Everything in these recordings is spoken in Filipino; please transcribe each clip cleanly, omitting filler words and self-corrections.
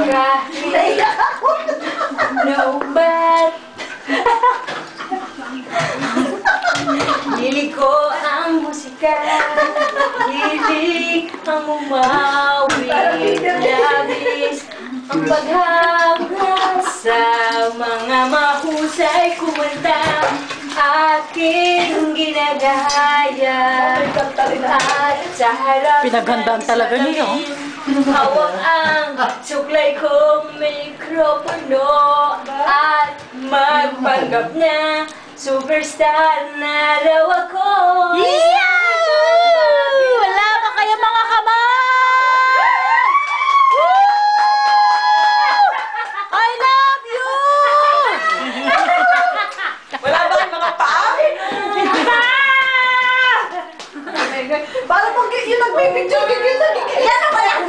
Kahit naubat. Hilig ko ang musika, hilig ang umawit, labis ang paghanga sa mga mahusay kumanta. Aking ginagaya at sa harap pinaghandaan talaga niyo. hawak ang suklay kong mikropono at magpanggap na superstar na raw ako. Wala ba kayo mga kamay? I love you! Wala ba kayong mga paa? Parang yung nagbibigyo, gigil na gigil. Yan naman yan!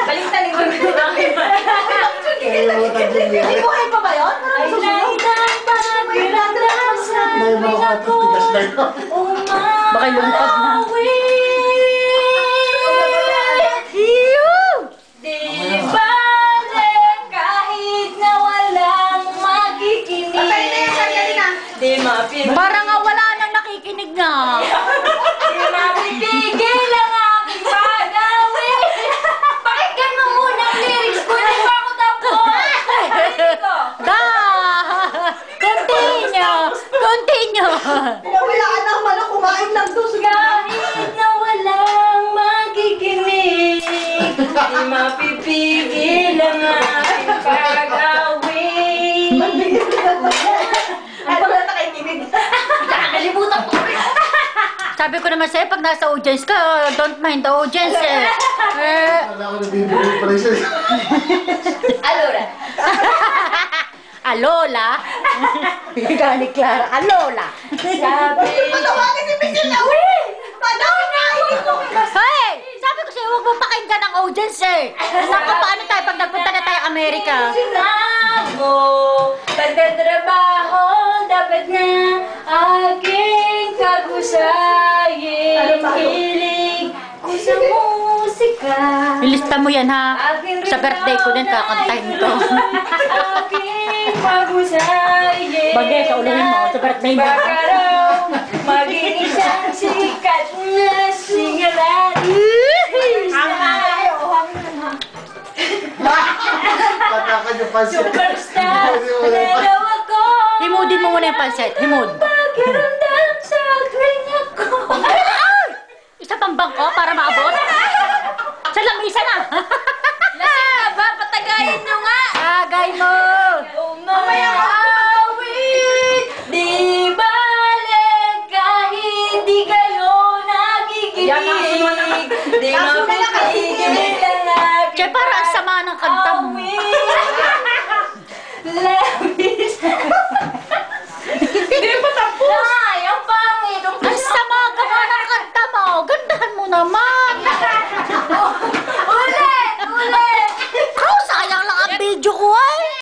Baliktad yung gagawin namin. Hindi ko kayo pa ba yun? Ay lainang pakiramdam sa amin ako Baka lumipad na. Di bale kahit na walang makikinig. Di mapipigil. Parang nga wala nang nakikinig na. Di mapipigil ang aking pagawin. Pakinggan mo muna ang lyrics ko. Di ba ako tapos? Da! Continue! Pinawilaan ng manok, kumain ng dos. Kahit na walang makikinig, di mapipigil ang aking pag-awin. Ay, wala na kayo kinig. Nakakalimutan ko. Sabi ko naman sa'yo, pag nasa audience ka, don't mind the audience eh. Alora. Alola? Ikaw ni Clara, Alola. Sabi. Patawagin si Michelle na, uy! Patawagin na! Hey! Sabi ko sa'yo, huwag mo pakinggan ang audience eh. Naku, paano tayo pag nagpunta na tayo Amerika? Sinabo, pagtatrabaho, dapat na aking kagusayin. Hilig ko sa musika. Ilista mo yan ha. Sa birthday ko din, kakantahin ko. Aking pagusayin. Bagay, kauluhin mo, sa birthday mo. Baka raw maging isang sikat na singalan. Superstar na raw ako. Himudin mo muna yung panset, himud. Pakiramdam sa tuwing ako. Isa pang bangko para maabot. Sa lamisa na. Lasing ka ba? Patagayin nyo nga. Agay mo.